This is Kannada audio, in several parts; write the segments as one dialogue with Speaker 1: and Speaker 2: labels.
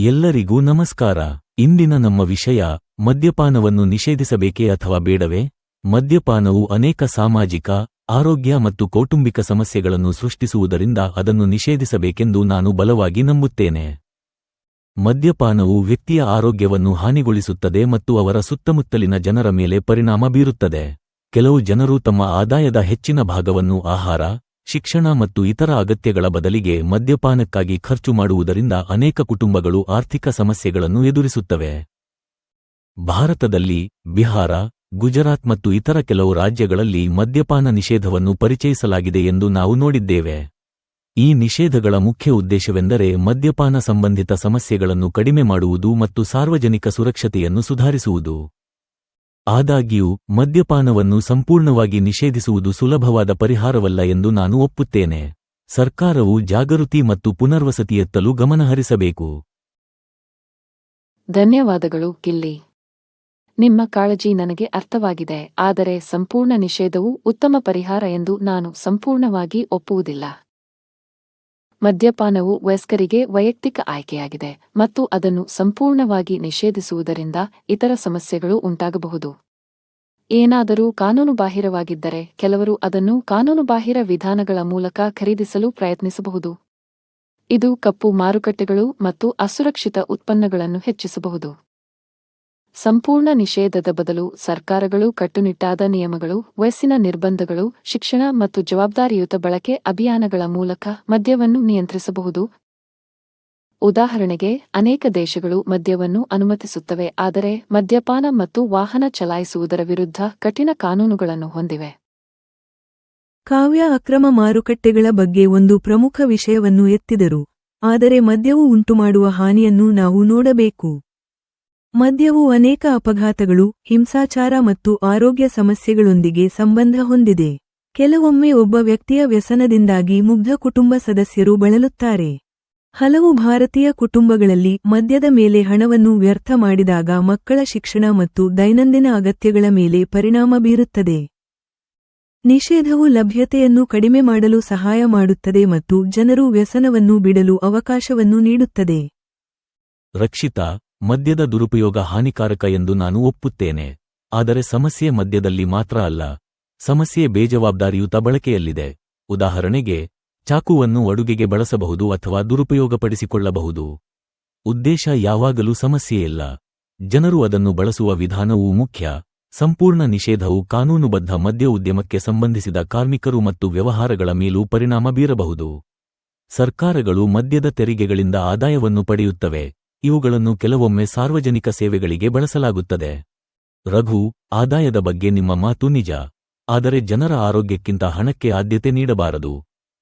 Speaker 1: ಎಲ್ಲರಿಗೂ ನಮಸ್ಕಾರ. ಇಂದಿನ ನಮ್ಮ ವಿಷಯ ಮದ್ಯಪಾನವನ್ನು ನಿಷೇಧಿಸಬೇಕೇ ಅಥವಾ ಬೇಡವೇ? ಮದ್ಯಪಾನವು ಅನೇಕ ಸಾಮಾಜಿಕ, ಆರೋಗ್ಯ ಮತ್ತು ಕೌಟುಂಬಿಕ ಸಮಸ್ಯೆಗಳನ್ನು ಸೃಷ್ಟಿಸುವುದರಿಂದ ಅದನ್ನು ನಿಷೇಧಿಸಬೇಕೆಂದು ನಾನು ಬಲವಾಗಿ ನಂಬುತ್ತೇನೆ. ಮದ್ಯಪಾನವು ವ್ಯಕ್ತಿಯ ಆರೋಗ್ಯವನ್ನು ಹಾನಿಗೊಳಿಸುತ್ತದೆ ಮತ್ತು ಅವರ ಸುತ್ತಮುತ್ತಲಿನ ಜನರ ಮೇಲೆ ಪರಿಣಾಮ ಬೀರುತ್ತದೆ. ಕೆಲವು ಜನರು ತಮ್ಮ ಆದಾಯದ ಹೆಚ್ಚಿನ ಭಾಗವನ್ನು ಆಹಾರ, ಶಿಕ್ಷಣ ಮತ್ತು ಇತರ ಅಗತ್ಯಗಳ ಬದಲಿಗೆ ಮದ್ಯಪಾನಕ್ಕಾಗಿ ಖರ್ಚು ಮಾಡುವುದರಿಂದ ಅನೇಕ ಕುಟುಂಬಗಳು ಆರ್ಥಿಕ ಸಮಸ್ಯೆಗಳನ್ನು ಎದುರಿಸುತ್ತವೆ. ಭಾರತದಲ್ಲಿ ಬಿಹಾರ, ಗುಜರಾತ್ ಮತ್ತು ಇತರ ಕೆಲವು ರಾಜ್ಯಗಳಲ್ಲಿ ಮದ್ಯಪಾನ ನಿಷೇಧವನ್ನು ಪರಿಚಯಿಸಲಾಗಿದೆ ಎಂದು ನಾವು ನೋಡಿದ್ದೇವೆ. ಈ ನಿಷೇಧಗಳ ಮುಖ್ಯ ಉದ್ದೇಶವೆಂದರೆ ಮದ್ಯಪಾನ ಸಂಬಂಧಿತ ಸಮಸ್ಯೆಗಳನ್ನು ಕಡಿಮೆ ಮಾಡುವುದು ಮತ್ತು ಸಾರ್ವಜನಿಕ ಸುರಕ್ಷತೆಯನ್ನು ಸುಧಾರಿಸುವುದು. ಆದಾಗ್ಯೂ ಮದ್ಯಪಾನವನ್ನು ಸಂಪೂರ್ಣವಾಗಿ ನಿಷೇಧಿಸುವುದು ಸುಲಭವಾದ ಪರಿಹಾರವಲ್ಲ ಎಂದು ನಾನು ಒಪ್ಪುತ್ತೇನೆ. ಸರ್ಕಾರವು ಜಾಗೃತಿ ಮತ್ತು ಪುನರ್ವಸತಿಯತ್ತಲೂ ಗಮನಹರಿಸಬೇಕು.
Speaker 2: ಧನ್ಯವಾದಗಳು ಗಿಲ್ಲಿ. ನಿಮ್ಮ ಕಾಳಜಿ ನನಗೆ ಅರ್ಥವಾಗಿದೆ, ಆದರೆ ಸಂಪೂರ್ಣ ನಿಷೇಧವು ಉತ್ತಮ ಪರಿಹಾರ ಎಂದು ನಾನು ಸಂಪೂರ್ಣವಾಗಿ ಒಪ್ಪುವುದಿಲ್ಲ. ಮದ್ಯಪಾನವು ವಯಸ್ಕರಿಗೆ ವೈಯಕ್ತಿಕ ಆಯ್ಕೆಯಾಗಿದೆ ಮತ್ತು ಅದನ್ನು ಸಂಪೂರ್ಣವಾಗಿ ನಿಷೇಧಿಸುವುದರಿಂದ ಇತರ ಸಮಸ್ಯೆಗಳು ಉಂಟಾಗಬಹುದು. ಏನಾದರೂ ಕಾನೂನುಬಾಹಿರವಾಗಿದ್ದರೆ ಕೆಲವರು ಅದನ್ನು ಕಾನೂನುಬಾಹಿರ ವಿಧಾನಗಳ ಮೂಲಕ ಖರೀದಿಸಲು ಪ್ರಯತ್ನಿಸಬಹುದು. ಇದು ಕಪ್ಪು ಮಾರುಕಟ್ಟೆಗಳು ಮತ್ತು ಅಸುರಕ್ಷಿತ ಉತ್ಪನ್ನಗಳನ್ನು ಹೆಚ್ಚಿಸಬಹುದು. ಸಂಪೂರ್ಣ ನಿಷೇಧದ ಬದಲು ಸರ್ಕಾರಗಳು ಕಟ್ಟುನಿಟ್ಟಾದ ನಿಯಮಗಳು, ವಯಸ್ಸಿನ ನಿರ್ಬಂಧಗಳು, ಶಿಕ್ಷಣ ಮತ್ತು ಜವಾಬ್ದಾರಿಯುತ ಬಳಕೆ ಅಭಿಯಾನಗಳ ಮೂಲಕ ಮದ್ಯವನ್ನು ನಿಯಂತ್ರಿಸಬಹುದು. ಉದಾಹರಣೆಗೆ, ಅನೇಕ ದೇಶಗಳು ಮದ್ಯವನ್ನು ಅನುಮತಿಸುತ್ತವೆ ಆದರೆ ಮದ್ಯಪಾನ ಮತ್ತು ವಾಹನ ಚಲಾಯಿಸುವುದರ ವಿರುದ್ಧ ಕಠಿಣ ಕಾನೂನುಗಳನ್ನು ಹೊಂದಿವೆ.
Speaker 3: ಕಾವ್ಯ ಅಕ್ರಮ ಮಾರುಕಟ್ಟೆಗಳ ಬಗ್ಗೆ ಒಂದು ಪ್ರಮುಖ ವಿಷಯವನ್ನು ಎತ್ತಿದರು, ಆದರೆ ಮದ್ಯವು ಉಂಟುಮಾಡುವ ಹಾನಿಯನ್ನು ನಾವು ನೋಡಬೇಕು. ಮದ್ಯವು ಅನೇಕ ಅಪಘಾತಗಳು, ಹಿಂಸಾಚಾರ ಮತ್ತು ಆರೋಗ್ಯ ಸಮಸ್ಯೆಗಳೊಂದಿಗೆ ಸಂಬಂಧ ಹೊಂದಿದೆ. ಕೆಲವೊಮ್ಮೆ ಒಬ್ಬ ವ್ಯಕ್ತಿಯ ವ್ಯಸನದಿಂದಾಗಿ ಮುಗ್ಧ ಕುಟುಂಬ ಸದಸ್ಯರು ಬಳಲುತ್ತಾರೆ. ಹಲವು ಭಾರತೀಯ ಕುಟುಂಬಗಳಲ್ಲಿ ಮದ್ಯದ ಮೇಲೆ ಹಣವನ್ನು ವ್ಯರ್ಥ ಮಾಡಿದಾಗ ಮಕ್ಕಳ ಶಿಕ್ಷಣ ಮತ್ತು ದೈನಂದಿನ ಅಗತ್ಯಗಳ ಮೇಲೆ ಪರಿಣಾಮ ಬೀರುತ್ತದೆ. ನಿಷೇಧವು ಲಭ್ಯತೆಯನ್ನು ಕಡಿಮೆ ಮಾಡಲು ಸಹಾಯ ಮಾಡುತ್ತದೆ ಮತ್ತು ಜನರು ವ್ಯಸನವನ್ನು ಬಿಡಲು ಅವಕಾಶವನ್ನು ನೀಡುತ್ತದೆ.
Speaker 1: ರಕ್ಷಿತಾ, ಮದ್ಯದ ದುರುಪಯೋಗ ಹಾನಿಕಾರಕ ಎಂದು ನಾನು ಒಪ್ಪುತ್ತೇನೆ. ಆದರೆ ಸಮಸ್ಯೆ ಮದ್ಯದಲ್ಲಿ ಮಾತ್ರ ಅಲ್ಲ, ಸಮಸ್ಯೆ ಬೇಜವಾಬ್ದಾರಿಯುತ ಬಳಕೆಯಲ್ಲಿದೆ. ಉದಾಹರಣೆಗೆ, ಚಾಕುವನ್ನು ಅಡುಗೆಗೆ ಬಳಸಬಹುದು ಅಥವಾ ದುರುಪಯೋಗಪಡಿಸಿಕೊಳ್ಳಬಹುದು. ಉದ್ದೇಶ ಯಾವಾಗಲೂ ಸಮಸ್ಯೆಯಿಲ್ಲ, ಜನರು ಅದನ್ನು ಬಳಸುವ ವಿಧಾನವೂ ಮುಖ್ಯ. ಸಂಪೂರ್ಣ ನಿಷೇಧವು ಕಾನೂನುಬದ್ಧ ಮದ್ಯ ಉದ್ಯಮಕ್ಕೆ ಸಂಬಂಧಿಸಿದ ಕಾರ್ಮಿಕರು ಮತ್ತು ವ್ಯವಹಾರಗಳ ಮೇಲೂ ಪರಿಣಾಮ ಬೀರಬಹುದು. ಸರ್ಕಾರಗಳು ಮದ್ಯದ ತೆರಿಗೆಗಳಿಂದ ಆದಾಯವನ್ನು ಪಡೆಯುತ್ತವೆ. ಇವುಗಳನ್ನು ಕೆಲವೊಮ್ಮೆ ಸಾರ್ವಜನಿಕ ಸೇವೆಗಳಿಗೆ ಬಳಸಲಾಗುತ್ತದೆ. ರಘು, ಆದಾಯದ ಬಗ್ಗೆ ನಿಮ್ಮ ಮಾತು ನಿಜ, ಆದರೆ ಜನರ ಆರೋಗ್ಯಕ್ಕಿಂತ ಹಣಕ್ಕೆ ಆದ್ಯತೆ ನೀಡಬಾರದು.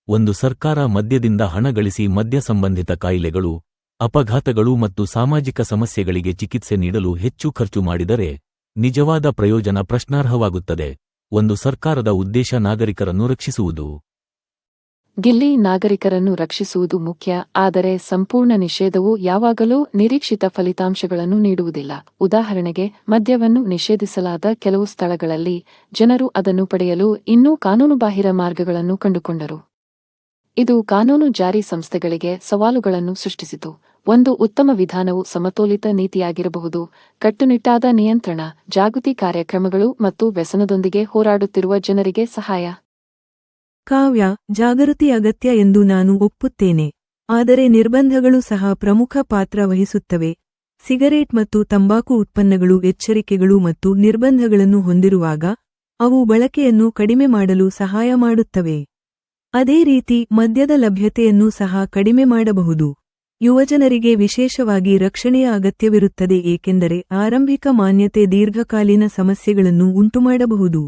Speaker 1: ಒಂದು ಸರ್ಕಾರ ಮದ್ಯದಿಂದ ಹಣ ಗಳಿಸಿ ಮದ್ಯ ಸಂಬಂಧಿತ ಕಾಯಿಲೆಗಳು, ಅಪಘಾತಗಳು ಮತ್ತು ಸಾಮಾಜಿಕ ಸಮಸ್ಯೆಗಳಿಗೆ ಚಿಕಿತ್ಸೆ ನೀಡಲು ಹೆಚ್ಚು ಖರ್ಚು ಮಾಡಿದರೆ ನಿಜವಾದ ಪ್ರಯೋಜನ ಪ್ರಶ್ನಾರ್ಹವಾಗುತ್ತದೆ. ಒಂದು ಸರ್ಕಾರದ ಉದ್ದೇಶ ನಾಗರಿಕರನ್ನು ರಕ್ಷಿಸುವುದು.
Speaker 2: ಗಿಲ್ಲಿ, ನಾಗರಿಕರನ್ನು ರಕ್ಷಿಸುವುದು ಮುಖ್ಯ, ಆದರೆ ಸಂಪೂರ್ಣ ನಿಷೇಧವು ಯಾವಾಗಲೂ ನಿರೀಕ್ಷಿತ ಫಲಿತಾಂಶಗಳನ್ನು ನೀಡುವುದಿಲ್ಲ. ಉದಾಹರಣೆಗೆ, ಮದ್ಯವನ್ನು ನಿಷೇಧಿಸಲಾದ ಕೆಲವು ಸ್ಥಳಗಳಲ್ಲಿ ಜನರು ಅದನ್ನು ಪಡೆಯಲು ಇನ್ನೂ ಕಾನೂನುಬಾಹಿರ ಮಾರ್ಗಗಳನ್ನು ಕಂಡುಕೊಂಡರು. ಇದು ಕಾನೂನು ಜಾರಿ ಸಂಸ್ಥೆಗಳಿಗೆ ಸವಾಲುಗಳನ್ನು ಸೃಷ್ಟಿಸಿತು. ಒಂದು ಉತ್ತಮ ವಿಧಾನವು ಸಮತೋಲಿತ ನೀತಿಯಾಗಿರಬಹುದು, ಕಟ್ಟುನಿಟ್ಟಾದ ನಿಯಂತ್ರಣ, ಜಾಗೃತಿ ಕಾರ್ಯಕ್ರಮಗಳು ಮತ್ತು ವ್ಯಸನದೊಂದಿಗೆ ಹೋರಾಡುತ್ತಿರುವ ಜನರಿಗೆ ಸಹಾಯ.
Speaker 3: ಕಾವ್ಯ, ಜಾಗೃತಿ ಅಗತ್ಯ ಎಂದು ನಾನು ಒಪ್ಪುತ್ತೇನೆ, ಆದರೆ ನಿರ್ಬಂಧಗಳು ಸಹ ಪ್ರಮುಖ ಪಾತ್ರ ವಹಿಸುತ್ತವೆ. ಸಿಗರೇಟ್ ಮತ್ತು ತಂಬಾಕು ಉತ್ಪನ್ನಗಳು ಎಚ್ಚರಿಕೆಗಳು ಮತ್ತು ನಿರ್ಬಂಧಗಳನ್ನು ಹೊಂದಿರುವಾಗ ಅವು ಬಳಕೆಯನ್ನು ಕಡಿಮೆ ಮಾಡಲು ಸಹಾಯ ಮಾಡುತ್ತವೆ. ಅದೇ ರೀತಿ ಮದ್ಯದ ಲಭ್ಯತೆಯನ್ನು ಸಹ ಕಡಿಮೆ ಮಾಡಬಹುದು. ಯುವಜನರಿಗೆ ವಿಶೇಷವಾಗಿ ರಕ್ಷಣೆಯ ಅಗತ್ಯವಿರುತ್ತದೆ, ಏಕೆಂದರೆ ಆರಂಭಿಕ ಮಾನ್ಯತೆ ದೀರ್ಘಕಾಲೀನ ಸಮಸ್ಯೆಗಳನ್ನು ಉಂಟುಮಾಡಬಹುದು.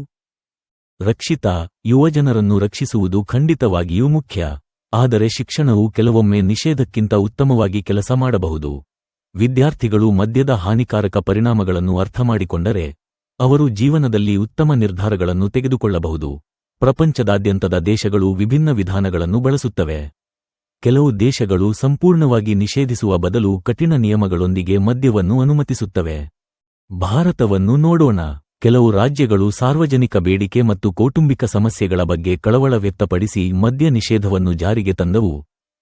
Speaker 1: ರಕ್ಷಿತಾ, ಯುವಜನರನ್ನು ರಕ್ಷಿಸುವುದು ಖಂಡಿತವಾಗಿಯೂ ಮುಖ್ಯ, ಆದರೆ ಶಿಕ್ಷಣವು ಕೆಲವೊಮ್ಮೆ ನಿಷೇಧಕ್ಕಿಂತ ಉತ್ತಮವಾಗಿ ಕೆಲಸ ಮಾಡಬಹುದು. ವಿದ್ಯಾರ್ಥಿಗಳು ಮದ್ಯದ ಹಾನಿಕಾರಕ ಪರಿಣಾಮಗಳನ್ನು ಅರ್ಥಮಾಡಿಕೊಂಡರೆ ಅವರು ಜೀವನದಲ್ಲಿ ಉತ್ತಮ ನಿರ್ಧಾರಗಳನ್ನು ತೆಗೆದುಕೊಳ್ಳಬಹುದು. ಪ್ರಪಂಚದಾದ್ಯಂತದ ದೇಶಗಳು ವಿಭಿನ್ನ ವಿಧಾನಗಳನ್ನು ಬಳಸುತ್ತವೆ. ಕೆಲವು ದೇಶಗಳು ಸಂಪೂರ್ಣವಾಗಿ ನಿಷೇಧಿಸುವ ಬದಲು ಕಠಿಣ ನಿಯಮಗಳೊಂದಿಗೆ ಮದ್ಯವನ್ನು ಅನುಮತಿಸುತ್ತವೆ. ಭಾರತವನ್ನು ನೋಡೋಣ. ಕೆಲವು ರಾಜ್ಯಗಳು ಸಾರ್ವಜನಿಕ ಬೇಡಿಕೆ ಮತ್ತು ಕೌಟುಂಬಿಕ ಸಮಸ್ಯೆಗಳ ಬಗ್ಗೆ ಕಳವಳ ವ್ಯಕ್ತಪಡಿಸಿ ಮದ್ಯ ನಿಷೇಧವನ್ನು ಜಾರಿಗೆ ತಂದವು.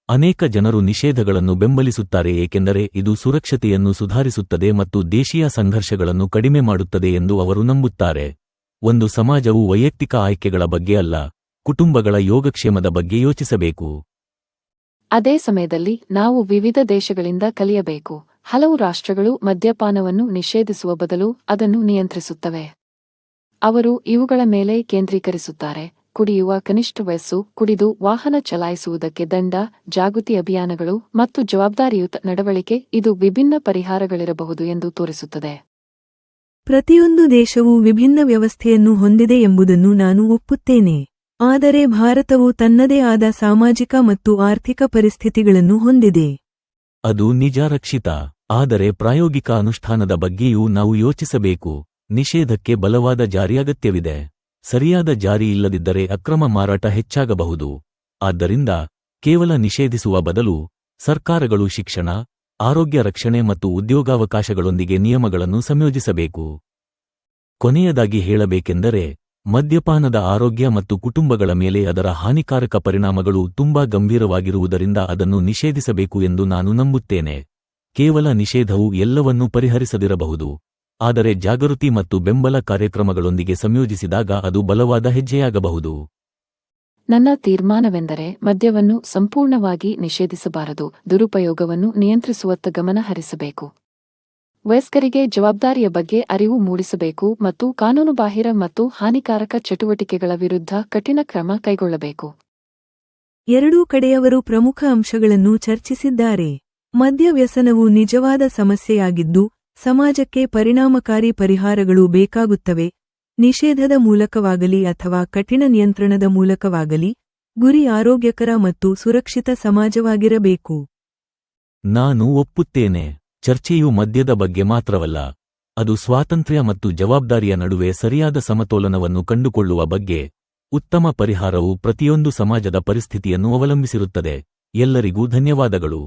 Speaker 1: ಅನೇಕ ಜನರು ನಿಷೇಧಗಳನ್ನು ಬೆಂಬಲಿಸುತ್ತಾರೆ ಏಕೆಂದರೆ ಇದು ಸುರಕ್ಷತೆಯನ್ನು ಸುಧಾರಿಸುತ್ತದೆ ಮತ್ತು ದೇಶೀಯ ಸಂಘರ್ಷಗಳನ್ನು ಕಡಿಮೆ ಮಾಡುತ್ತದೆ ಎಂದು ಅವರು ನಂಬುತ್ತಾರೆ. ಒಂದು ಸಮಾಜವು ವೈಯಕ್ತಿಕ ಆಯ್ಕೆಗಳ ಬಗ್ಗೆ ಅಲ್ಲ, ಕುಟುಂಬಗಳ ಯೋಗಕ್ಷೇಮದ ಬಗ್ಗೆ ಯೋಚಿಸಬೇಕು.
Speaker 2: ಅದೇ ಸಮಯದಲ್ಲಿ ನಾವು ವಿವಿಧ ದೇಶಗಳಿಂದ ಕಲಿಯಬೇಕು. ಹಲವು ರಾಷ್ಟ್ರಗಳು ಮದ್ಯಪಾನವನ್ನು ನಿಷೇಧಿಸುವ ಬದಲು ಅದನ್ನು ನಿಯಂತ್ರಿಸುತ್ತವೆ. ಅವರು ಇವುಗಳ ಮೇಲೆ ಕೇಂದ್ರೀಕರಿಸುತ್ತಾರೆ: ಕುಡಿಯುವ ಕನಿಷ್ಠ ವಯಸ್ಸು, ಕುಡಿದು ವಾಹನ ಚಲಾಯಿಸುವುದಕ್ಕೆ ದಂಡ, ಜಾಗೃತಿ ಅಭಿಯಾನಗಳು ಮತ್ತು ಜವಾಬ್ದಾರಿಯುತ ನಡವಳಿಕೆ. ಇದು ವಿಭಿನ್ನ ಪರಿಹಾರಗಳಿರಬಹುದು ಎಂದು ತೋರಿಸುತ್ತದೆ.
Speaker 3: ಪ್ರತಿಯೊಂದು ದೇಶವೂ ವಿಭಿನ್ನ ವ್ಯವಸ್ಥೆಯನ್ನು ಹೊಂದಿದೆ ಎಂಬುದನ್ನು ನಾನು ಒಪ್ಪುತ್ತೇನೆ. ಆದರೆ ಭಾರತವು ತನ್ನದೇ ಆದ ಸಾಮಾಜಿಕ ಮತ್ತು ಆರ್ಥಿಕ ಪರಿಸ್ಥಿತಿಗಳನ್ನು ಹೊಂದಿದೆ.
Speaker 1: ಅದು ನಿಜ ರಕ್ಷಿತಾ. ಆದರೆ ಪ್ರಾಯೋಗಿಕ ಅನುಷ್ಠಾನದ ಬಗ್ಗೆಯೂ ನಾವು ಯೋಚಿಸಬೇಕು. ನಿಷೇಧಕ್ಕೆ ಬಲವಾದ ಜಾರಿ ಅಗತ್ಯವಿದೆ. ಸರಿಯಾದ ಜಾರಿ ಇಲ್ಲದಿದ್ದರೆ ಅಕ್ರಮ ಮಾರಾಟ ಹೆಚ್ಚಾಗಬಹುದು. ಆದ್ದರಿಂದ ಕೇವಲ ನಿಷೇಧಿಸುವ ಬದಲು ಸರ್ಕಾರಗಳು ಶಿಕ್ಷಣ, ಆರೋಗ್ಯ ರಕ್ಷಣೆ ಮತ್ತು ಉದ್ಯೋಗಾವಕಾಶಗಳೊಂದಿಗೆ ನಿಯಮಗಳನ್ನು ಸಂಯೋಜಿಸಬೇಕು. ಕೊನೆಯದಾಗಿ ಹೇಳಬೇಕೆಂದರೆ, ಮದ್ಯಪಾನದ ಆರೋಗ್ಯ ಮತ್ತು ಕುಟುಂಬಗಳ ಮೇಲೆ ಅದರ ಹಾನಿಕಾರಕ ಪರಿಣಾಮಗಳು ತುಂಬಾ ಗಂಭೀರವಾಗಿರುವುದರಿಂದ ಅದನ್ನು ನಿಷೇಧಿಸಬೇಕು ಎಂದು ನಾನು ನಂಬುತ್ತೇನೆ. ಕೇವಲ ನಿಷೇಧವು ಎಲ್ಲವನ್ನೂ ಪರಿಹರಿಸದಿರಬಹುದು, ಆದರೆ ಜಾಗೃತಿ ಮತ್ತು ಬೆಂಬಲ ಕಾರ್ಯಕ್ರಮಗಳೊಂದಿಗೆ ಸಂಯೋಜಿಸಿದಾಗ ಅದು ಬಲವಾದ ಹೆಜ್ಜೆಯಾಗಬಹುದು.
Speaker 2: ನನ್ನ ತೀರ್ಮಾನವೆಂದರೆ ಮದ್ಯವನ್ನು ಸಂಪೂರ್ಣವಾಗಿ ನಿಷೇಧಿಸಬಾರದು, ದುರುಪಯೋಗವನ್ನು ನಿಯಂತ್ರಿಸುವತ್ತ ಗಮನ ಹರಿಸಬೇಕು. ವಯಸ್ಕರಿಗೆ ಜವಾಬ್ದಾರಿಯ ಬಗ್ಗೆ ಅರಿವು ಮೂಡಿಸಬೇಕು ಮತ್ತು ಕಾನೂನುಬಾಹಿರ ಮತ್ತು ಹಾನಿಕಾರಕ ಚಟುವಟಿಕೆಗಳ ವಿರುದ್ಧ ಕಠಿಣ ಕ್ರಮ ಕೈಗೊಳ್ಳಬೇಕು.
Speaker 3: ಎರಡೂ ಕಡೆಯವರು ಪ್ರಮುಖ ಅಂಶಗಳನ್ನು ಚರ್ಚಿಸಿದ್ದಾರೆ. ಮದ್ಯ ವ್ಯಸನವು ನಿಜವಾದ ಸಮಸ್ಯೆಯಾಗಿದ್ದು, ಸಮಾಜಕ್ಕೆ ಪರಿಣಾಮಕಾರಿ ಪರಿಹಾರಗಳು ಬೇಕಾಗುತ್ತವೆ. ನಿಷೇಧದ ಮೂಲಕವಾಗಲಿ ಅಥವಾ ಕಠಿಣ ನಿಯಂತ್ರಣದ ಮೂಲಕವಾಗಲಿ, ಗುರಿ ಆರೋಗ್ಯಕರ ಮತ್ತು ಸುರಕ್ಷಿತ ಸಮಾಜವಾಗಿರಬೇಕು.
Speaker 1: ನಾನು ಒಪ್ಪುತ್ತೇನೆ. ಚರ್ಚೆಯು ಮದ್ಯದ ಬಗ್ಗೆ ಮಾತ್ರವಲ್ಲ, ಅದು ಸ್ವಾತಂತ್ರ್ಯ ಮತ್ತು ಜವಾಬ್ದಾರಿಯ ನಡುವೆ ಸರಿಯಾದ ಸಮತೋಲನವನ್ನು ಕಂಡುಕೊಳ್ಳುವ ಬಗ್ಗೆ. ಉತ್ತಮ ಪರಿಹಾರವು ಪ್ರತಿಯೊಂದು ಸಮಾಜದ ಪರಿಸ್ಥಿತಿಯನ್ನು ಅವಲಂಬಿಸಿರುತ್ತದೆ. ಎಲ್ಲರಿಗೂ ಧನ್ಯವಾದಗಳು.